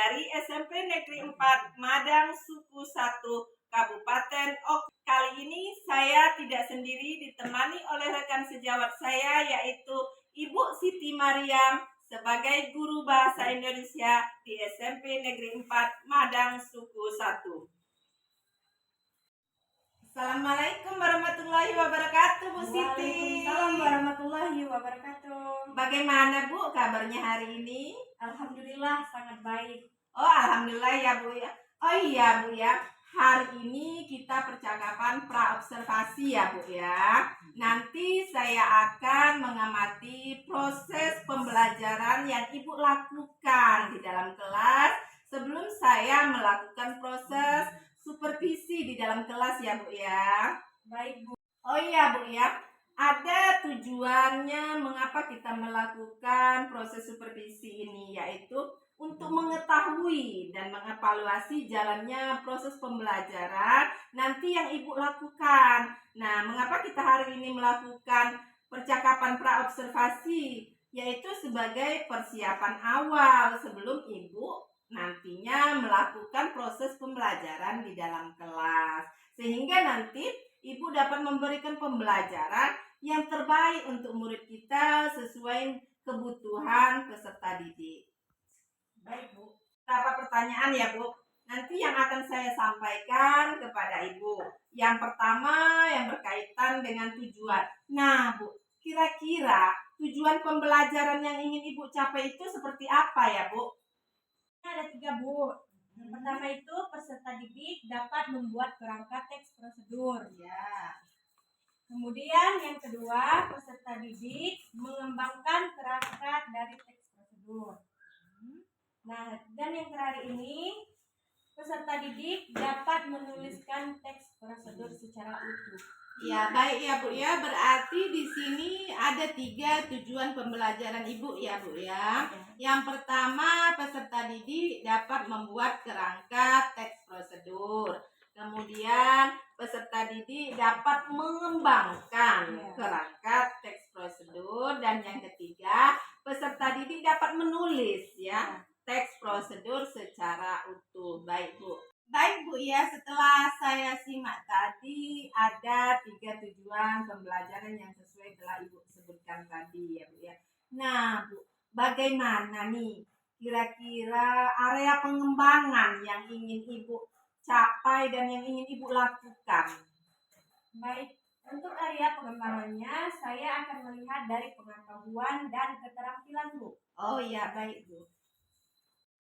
dari SMP Negeri 4 Madang Suku 1 Kabupaten Ok. Kali ini saya tidak sendiri, ditemani oleh rekan sejawat saya yaitu Ibu Siti Mariam sebagai guru bahasa Indonesia di SMP Negeri 4 Madang Suku 1. Assalamualaikum warahmatullahi wabarakatuh, Bu Siti. Waalaikumsalam warahmatullahi wabarakatuh. Bagaimana Bu kabarnya hari ini? Alhamdulillah sangat baik. Oh, alhamdulillah ya Bu ya. Oh iya Bu ya. Hari ini kita percakapan praobservasi ya Bu ya. Nanti saya akan mengamati proses pembelajaran yang Ibu lakukan di dalam kelas sebelum saya melakukan proses supervisi di dalam kelas ya Bu ya. Baik Bu. Oh iya Bu ya. Ada tujuannya mengapa kita melakukan proses supervisi ini, yaitu untuk mengetahui dan mengevaluasi jalannya proses pembelajaran nanti yang Ibu lakukan. Nah, mengapa kita hari ini melakukan percakapan praobservasi, yaitu sebagai persiapan awal sebelum Ibu nantinya melakukan proses pembelajaran di dalam kelas, sehingga nanti Ibu dapat memberikan pembelajaran yang terbaik untuk murid kita sesuai kebutuhan peserta didik. Baik Bu, beberapa pertanyaan ya Bu. Nanti yang akan saya sampaikan kepada Ibu. Yang pertama yang berkaitan dengan tujuan. Nah Bu, kira-kira tujuan pembelajaran yang ingin Ibu capai itu seperti apa ya Bu? Ada 3 Bu. Yang pertama itu peserta didik dapat membuat kerangka teks prosedur. Ya. Kemudian yang kedua, peserta didik mengembangkan kerangka dari teks prosedur. Nah, dan yang terakhir ini, peserta didik dapat menuliskan teks prosedur secara utuh. Ya, baik ya Bu ya. Berarti di sini ada 3 tujuan pembelajaran Ibu ya Bu ya. Yang pertama, peserta didik dapat membuat kerangka teks prosedur. Kemudian peserta didik dapat mengembangkan kerangka teks prosedur, dan yang ketiga, peserta didik dapat menulis ya teks prosedur secara utuh. Baik Bu. Baik Bu ya, setelah saya simak tadi ada 3 tujuan pembelajaran yang sesuai telah Ibu sebutkan tadi ya Bu ya. Nah Bu, bagaimana nih kira-kira area pengembangan yang ingin Ibu capai dan yang ingin Ibu lakukan? Baik, untuk area pengembangannya saya akan melihat dari pengetahuan dan keterampilan Bu. Oh iya, baik Bu.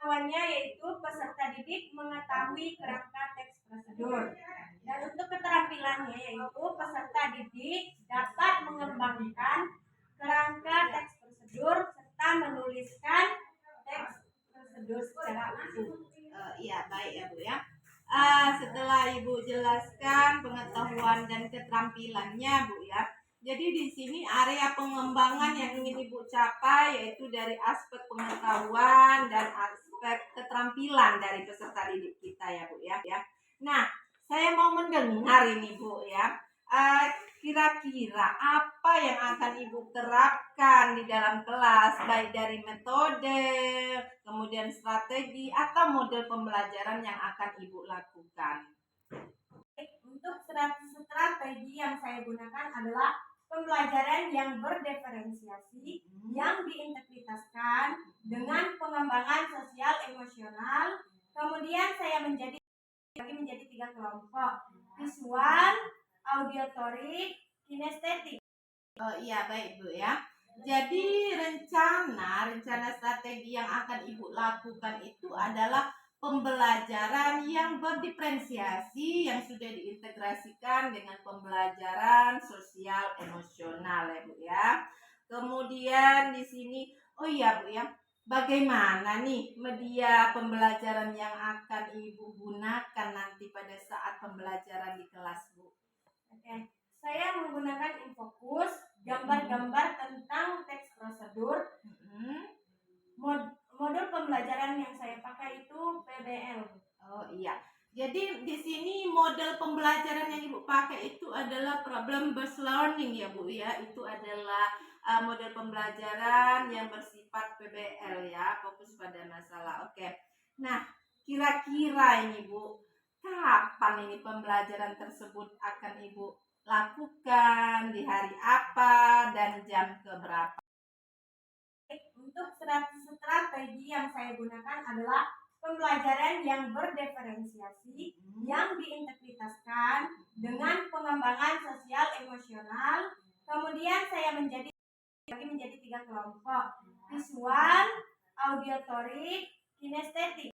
Pengetahuannya yaitu peserta didik mengetahui kerangka teks prosedur. Dan untuk keterampilannya yaitu peserta didik dapat mengembangkan kerangka teks prosedur serta menuliskan teks prosedur secara utuh. Iya, baik ya Bu ya. Setelah Ibu jelaskan pengetahuan dan keterampilannya Bu ya. Jadi di sini area pengembangan yang ingin Ibu capai yaitu dari aspek pengetahuan dan aspek keterampilan dari peserta didik kita ya Bu ya. Nah, saya mau mendengar ini Bu ya. Kira-kira apa yang akan Ibu terapkan di dalam kelas, baik dari metode, kemudian strategi atau model pembelajaran yang akan Ibu lakukan? Untuk strategi yang saya gunakan adalah pembelajaran yang berdiferensiasi, yang diintegritaskan dengan pengembangan sosial emosional. Kemudian saya menjadi 3 kelompok: visual, auditorik, kinestetik. Oh iya, baik Bu ya. Jadi rencana strategi yang akan Ibu lakukan itu adalah pembelajaran yang berdiferensiasi yang sudah diintegrasikan dengan pembelajaran sosial emosional ya Bu ya. Kemudian di sini, oh iya Bu ya, bagaimana nih media pembelajaran yang akan Ibu gunakan nanti pada saat pembelajaran di kelas Bu? Oke, saya menggunakan infokus, gambar-gambar tentang teks prosedur. Modul pembelajaran yang saya pakai itu PBL. Oh iya. Jadi di sini model pembelajaran yang Ibu pakai itu adalah problem based learning ya Bu ya. Itu adalah model pembelajaran yang bersifat PBL ya, fokus pada masalah. Oke. Nah, kira-kira ini Bu, kapan ini pembelajaran tersebut akan Ibu lakukan, di hari apa, dan jam keberapa? Untuk strategi yang saya gunakan adalah pembelajaran yang berdiferensiasi, yang diintegritaskan dengan pengembangan sosial emosional. Kemudian saya bagi menjadi 3 kelompok: visual, auditorik, kinestetik.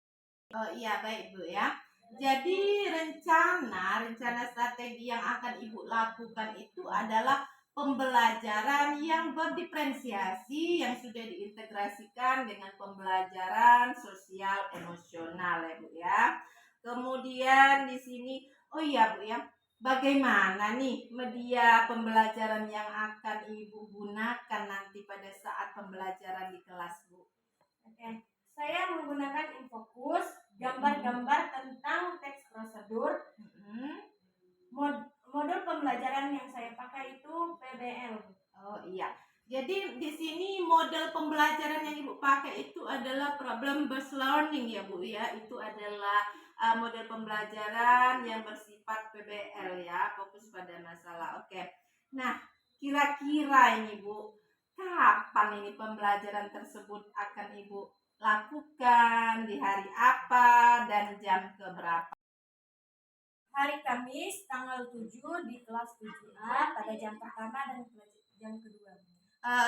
Oh iya, baik Bu ya. Jadi rencana strategi yang akan Ibu lakukan itu adalah pembelajaran yang berdiferensiasi yang sudah diintegrasikan dengan pembelajaran sosial emosional ya Bu ya. Kemudian di sini, oh iya Bu ya, bagaimana nih media pembelajaran yang akan Ibu gunakan nanti pada saat pembelajaran di kelas Bu? Oke, saya menggunakan Infokus, gambar-gambar tentang teks prosedur. Modul pembelajaran yang saya pakai itu PBL. Oh iya. Jadi di sini model pembelajaran yang Ibu pakai itu adalah problem based learning ya Bu ya. Itu adalah model pembelajaran yang bersifat PBL ya, fokus pada masalah. Oke. Nah, kira-kira ini Bu, kapan ini pembelajaran tersebut akan Ibu lakukan, di hari apa, dan jam keberapa? Hari Kamis tanggal 7 di kelas 7A pada jam pertama dan jam kedua.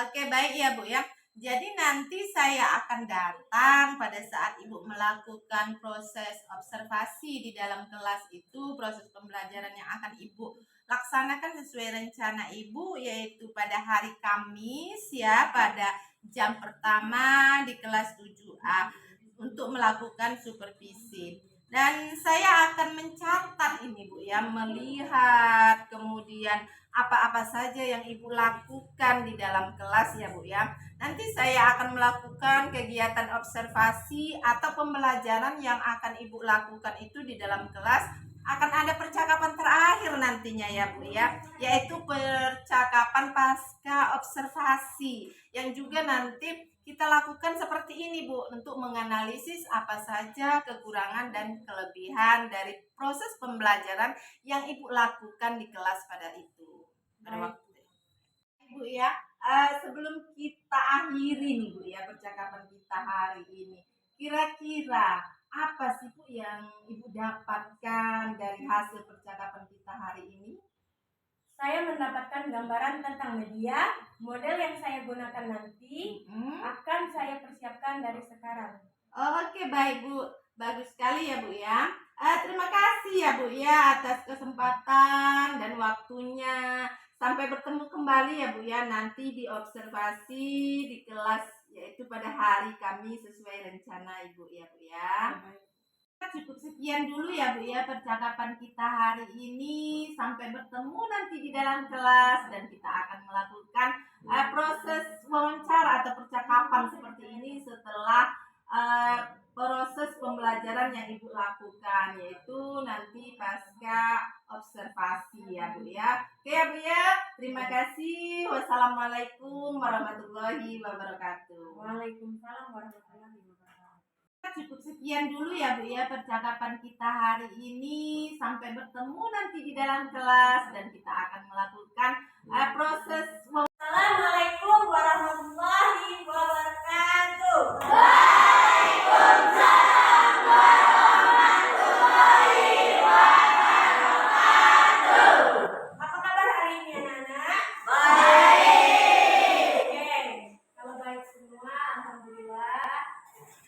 Oke, baik ya Bu ya. Jadi nanti saya akan datang pada saat Ibu melakukan proses observasi di dalam kelas itu, proses pembelajaran yang akan Ibu laksanakan sesuai rencana Ibu, yaitu pada hari Kamis ya, pada jam pertama di kelas 7A untuk melakukan supervisi. Dan saya akan mencatat ini Bu ya, melihat kemudian apa-apa saja yang Ibu lakukan di dalam kelas ya Bu ya. Nanti saya akan melakukan kegiatan observasi atau pembelajaran yang akan Ibu lakukan itu di dalam kelas. Akan ada percakapan terakhir nantinya ya Bu ya, yaitu percakapan pasca observasi yang juga nanti kita lakukan seperti ini Bu, untuk menganalisis apa saja kekurangan dan kelebihan dari proses pembelajaran yang Ibu lakukan di kelas pada itu, pada waktu itu. Ibu ya, sebelum kita akhiri nih Bu ya percakapan kita hari ini, kira-kira apa sih Bu yang Ibu dapatkan dari hasil percakapan kita hari ini? Saya mendapatkan gambaran tentang media, model yang saya gunakan nanti akan saya persiapkan dari sekarang. Oke, baik Bu, bagus sekali ya Bu ya. Terima kasih ya Bu ya atas kesempatan dan waktunya. Sampai bertemu kembali ya Bu ya, nanti di observasi di kelas, yaitu pada hari Kamis sesuai rencana Ibu ya Bu ya. Cukup sekian dulu ya Bu ya percakapan kita hari ini. Sampai bertemu nanti di dalam kelas, dan kita akan melakukan proses wawancara atau percakapan seperti ini setelah proses pembelajaran yang Ibu lakukan, yaitu nanti pasca observasi ya Bu ya. Oke ya Bu ya, terima kasih. Wassalamualaikum warahmatullahi wabarakatuh. Waalaikumsalam warahmatullahi wabarakatuh. Cukup sekian dulu ya Bu ya percakapan kita hari ini. Sampai bertemu nanti di dalam kelas, dan kita akan melakukan proses. Assalamualaikum warahmatullahi wabarakatuh. Apa kabar hari ini anak-anak? Oke, kalau baik semua, alhamdulillah.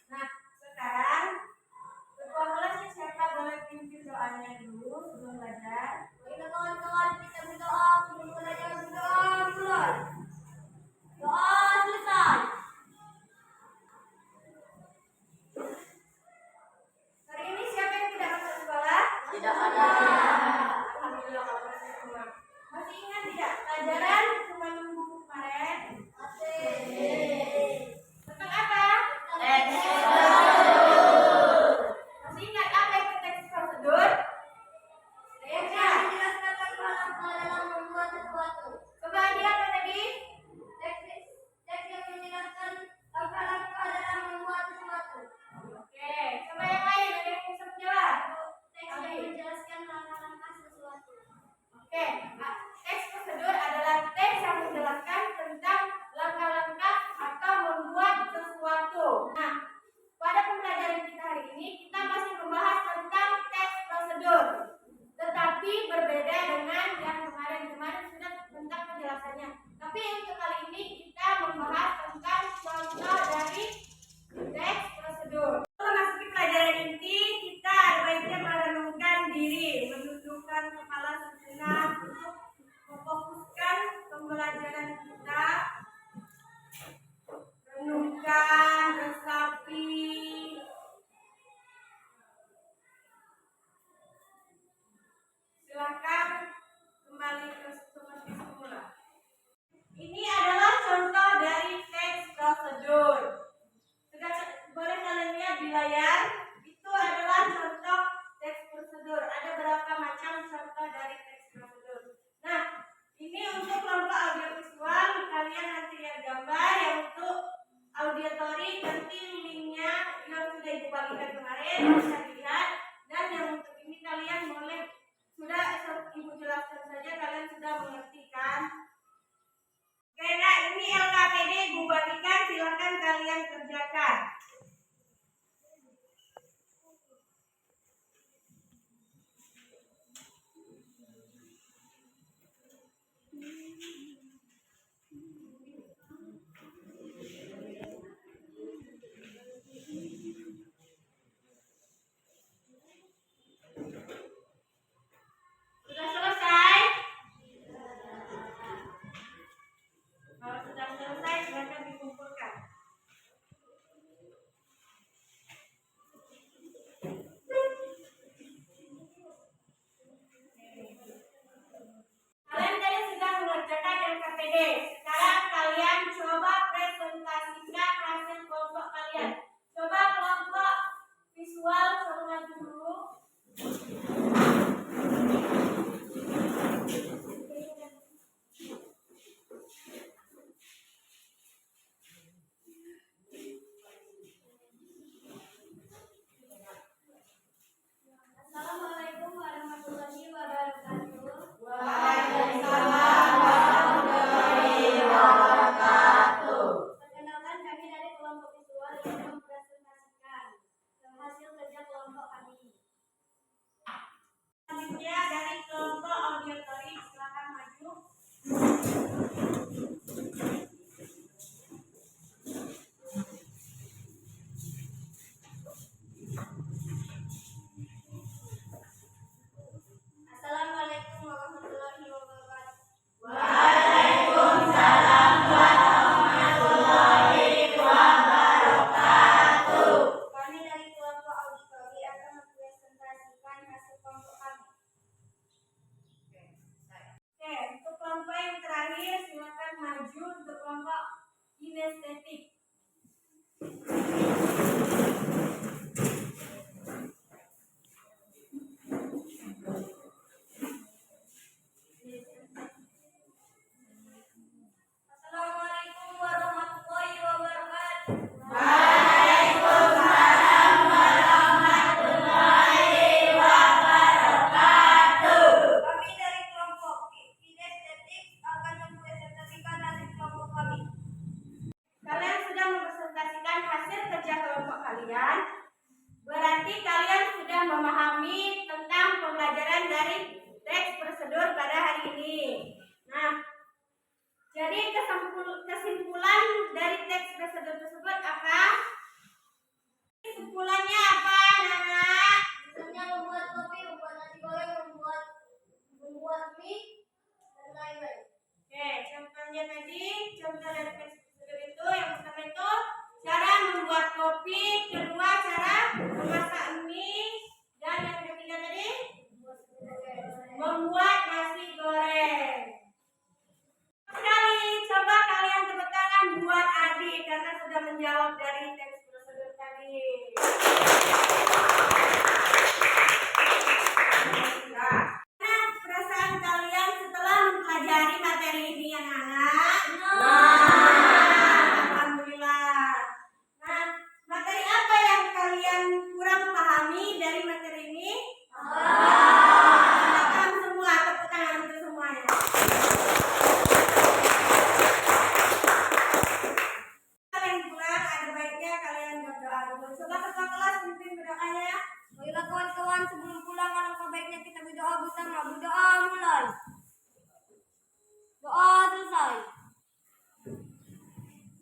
Nah, sekarang ketua kelasnya siapa, boleh pimpin doanya dulu sebelum belajar. Baiklah kawan-kawan, kita berdoa sebelum belajar. Berdoa mulai. Doa selesai. Hari ini siapa yang tidak masuk sekolah? Tidak ada. Alhamdulillah kalau masih semua. Masih ingat tidak pelajaran cuma buku kemarin? Masih. Tentang apa? Teks prosedur. Masih ingat apa itu teks prosedur? Kayaknya menjelaskan langkah-langkah dalam membuat sesuatu. Coba dia apa tadi? Teks yang menjelaskan langkah-langkah dalam membuat sesuatu. Oke, kembalikan kemarin bisa dilihat, dan yang untuk ini kalian boleh sudah ibu jelaskan saja, kalian sudah mengerti kan? Oke, nah ini LKPD ibu bagikan, silakan kalian kerjakan. Sudah selesai? Kalau sudah selesai, silakan dikumpulkan. Kalian tadi sudah mengerjakan LKPD. Sekarang kalian coba presentasikan hasil kelompok kalian. Coba kelompok visual semua dulu. Assalamualaikum warahmatullahi wabarakatuh. Waalaikumsalam warahmatullahi wabarakatuh. Perkenalkan, kami dari kelompok visual yang mempresentasikan hasil kerja kelompok kami. Selanjutnya dari kelompok auditory, silakan maju. Assalamualaikum warahmatullahi wabarakatuh. Waalaikumsalam warahmatullahi wabarakatuh. Kami dari kelompok auditory akan mempresentasikan hasil kelompok kami. Oke, untuk kelompok yang terakhir silakan maju untuk kelompok kinestetik. Assalamualaikum warahmatullahi wabarakatuh. Waalaikumsalam warahmatullahi wabarakatuh. Kami dari kelompok kinestetik akan mempresentasikan hasil kelompok kami. Kalian sudah mempresentasikan hasil kerja kelompok kalian. Berarti kalian sudah memahami tentang pembelajaran dari teks prosedur pada hari ini. Nah, jadi kesimpulan dari teks prosedur tersebut apa? Kesimpulannya apa, Nana? Misalnya membuat kopi, membuat nasi goreng, membuat mie, dan lain-lain. Oke, contohnya tadi, contoh dari teks prosedur itu yang pertama itu cara membuat kopi, kedua cara memasak mie, dan yang ketiga tadi membuat nasi goreng. Sekali, coba kalian tepuk tangan buat Adi karena sudah menjawab dari teks prosedur tadi. Nah, perasaan kalian setelah mempelajari materi ini, anak-anak? Alhamdulillah. Nah, materi apa yang kalian kurang pahami dari materi ini? Silakan semua, tepuk tangan untuk semuanya. Kalian pulang, ada baiknya kalian berdoa dulu. Coba ketua kelas pimpin berdoanya. Baiklah kawan-kawan, sebelum pulang alangkah baiknya kita berdoa bersama. Berdoa mulai. Doa selesai.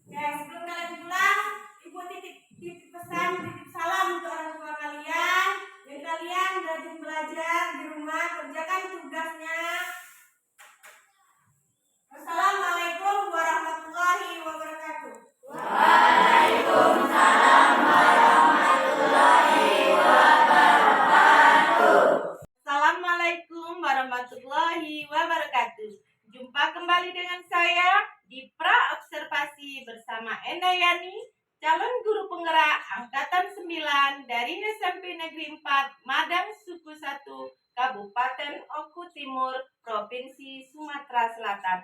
Oke, sebelum kalian pulang, ibu titip pesan, titip salam untuk orang tua kalian. Dan kalian rajin belajar di rumah, kerjakan tugasnya. Wassalamualaikum warahmatullahi wabarakatuh. Waalaikumsalam warahmatullahi wabarakatuh. Assalamualaikum warahmatullahi wabarakatuh. Jumpa kembali dengan saya di Pra Observasi bersama Enda Yani, calon guru penggerak angkatan 9 dari SMP Negeri 4 Madang Suku 1 Kabupaten Oku Timur, Provinsi Sumatera Selatan.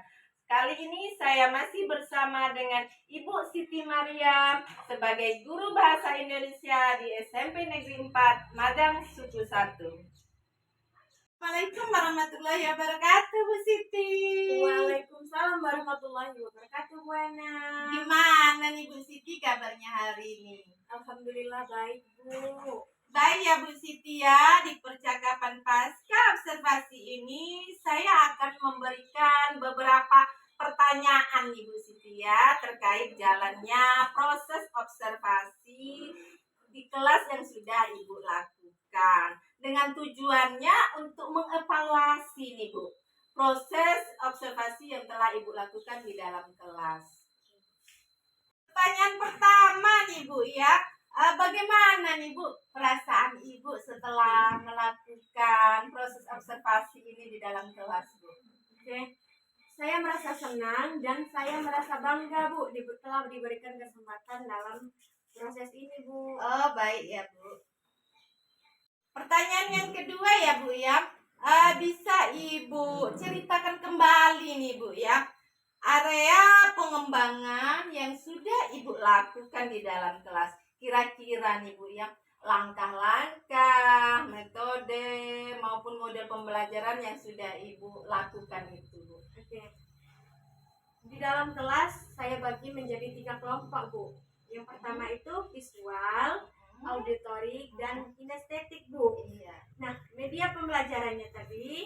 Kali ini saya masih bersama dengan Ibu Siti Mariam sebagai guru bahasa Indonesia di SMP Negeri 4 Madang Suku 1. Assalamualaikum warahmatullahi wabarakatuh, Bu Siti. Waalaikumsalam warahmatullahi wabarakatuh, Bu Ana. Gimana nih Bu Siti kabarnya hari ini? Alhamdulillah baik, Bu. Baik ya Bu Siti ya, di percakapan pasca observasi ini saya akan memberikan beberapa pertanyaan nih Bu Siti ya terkait jalannya proses observasi di kelas yang sudah Ibu lakukan. Dengan tujuannya untuk mengevaluasi nih Bu, proses observasi yang telah Ibu lakukan di dalam kelas. Pertanyaan pertama nih Bu ya, bagaimana nih Bu perasaan Ibu setelah melakukan proses observasi ini di dalam kelas Bu? Oke. Saya merasa senang dan saya merasa bangga, Bu, telah diberikan kesempatan dalam proses ini, Bu. Oh baik ya Bu. Pertanyaan yang kedua ya Bu ya, bisa Ibu ceritakan kembali nih Bu ya, area pengembangan yang sudah Ibu lakukan di dalam kelas. Kira-kira nih Bu ya, langkah-langkah, metode maupun model pembelajaran yang sudah Ibu lakukan itu Bu. Oke. Di dalam kelas saya bagi menjadi 3 kelompok, Bu. Yang pertama itu visual, auditorik, dan kinestetik, Bu. Iya. Nah, media pembelajarannya tadi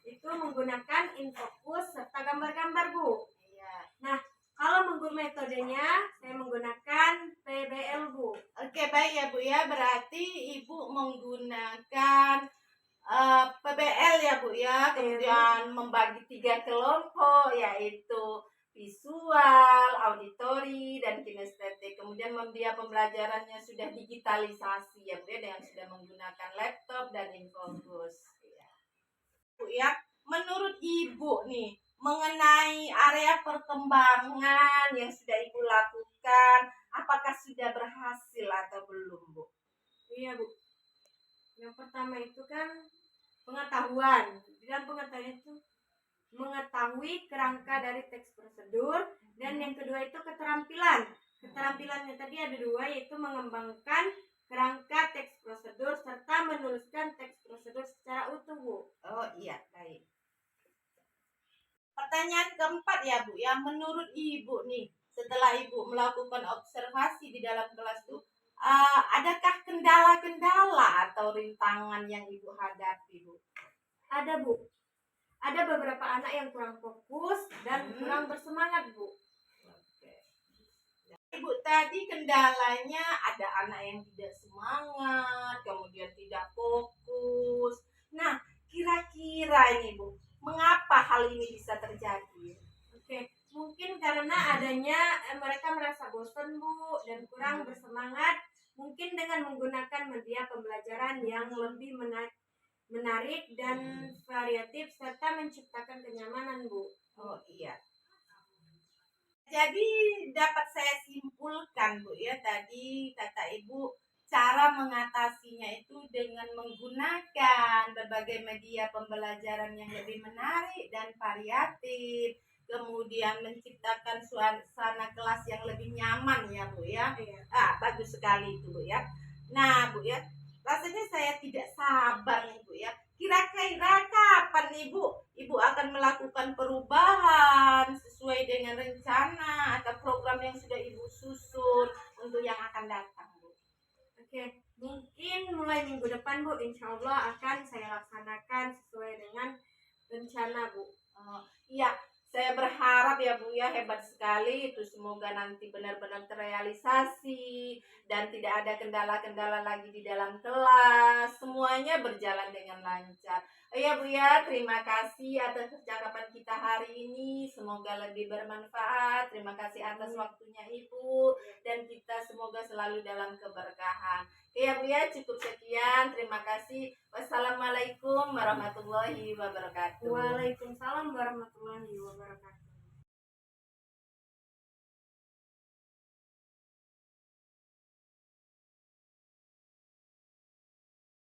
itu menggunakan infokus serta gambar-gambar, Bu. Iya. Nah, kalau metodenya saya menggunakan PBL, Bu. Oke baik ya Bu ya, berarti Ibu menggunakan PBL ya Bu ya, kemudian membagi 3 kelompok yaitu visual, auditori, dan kinestetik. Kemudian media pembelajarannya sudah digitalisasi ya Bu ya, dengan sudah menggunakan laptop dan infobus. Bu ya, menurut Ibu nih mengenai area perkembangan yang sudah Ibu lakukan, apakah sudah berhasil atau belum Bu? Iya, Bu. Yang pertama itu kan pengetahuan. Di dalam pengetahuan itu mengetahui kerangka dari teks prosedur, dan yang kedua itu keterampilan. Keterampilannya tadi ada 2, yaitu mengembangkan kerangka teks prosedur serta menuliskan teks prosedur secara utuh, Bu. Oh iya, baik. Pertanyaan keempat ya Bu, yang menurut Ibu nih, setelah Ibu melakukan observasi di dalam kelas itu, adakah kendala-kendala atau rintangan yang Ibu hadapi Bu? Ada, Bu. Ada beberapa anak yang kurang fokus dan kurang bersemangat, Bu. Oke. Ibu tadi kendalanya ada anak yang tidak semangat, kemudian tidak fokus. Nah, kira-kira ini Bu, mengapa hal ini bisa terjadi? Oke, mungkin karena adanya mereka merasa bosan, Bu, dan kurang bersemangat. Mungkin dengan menggunakan media pembelajaran yang lebih menarik dan variatif serta menciptakan kenyamanan, Bu. Oh iya. Jadi dapat saya simpulkan Bu ya, tadi kata Ibu cara mengatasinya itu dengan menggunakan berbagai media pembelajaran yang lebih menarik dan variatif, kemudian menciptakan suasana kelas yang lebih nyaman ya Bu ya. Iya. Bagus sekali itu Bu ya. Nah Bu ya, rasanya saya tidak sabar nih Bu ya. Kira-kira kapan nih Bu Ibu akan melakukan perubahan sesuai dengan rencana atau program yang sudah Ibu susun untuk yang akan datang Bu? Oke, mungkin mulai minggu depan, Bu, insya Allah akan saya laksanakan sesuai dengan rencana, Bu. Iya, saya berharap ya Bu ya, hebat sekali itu, semoga nanti benar-benar terrealisasi dan tidak ada kendala-kendala lagi di dalam kelas, semuanya berjalan dengan lancar. Ya Bu ya, terima kasih atas percakapan kita hari ini, semoga lebih bermanfaat. Terima kasih atas waktunya Ibu, dan kita semoga selalu dalam keberkahan. Ya Bu ya, cukup sekian, terima kasih. Wassalamualaikum warahmatullahi wabarakatuh. Waalaikumsalam warahmatullahi wabarakatuh.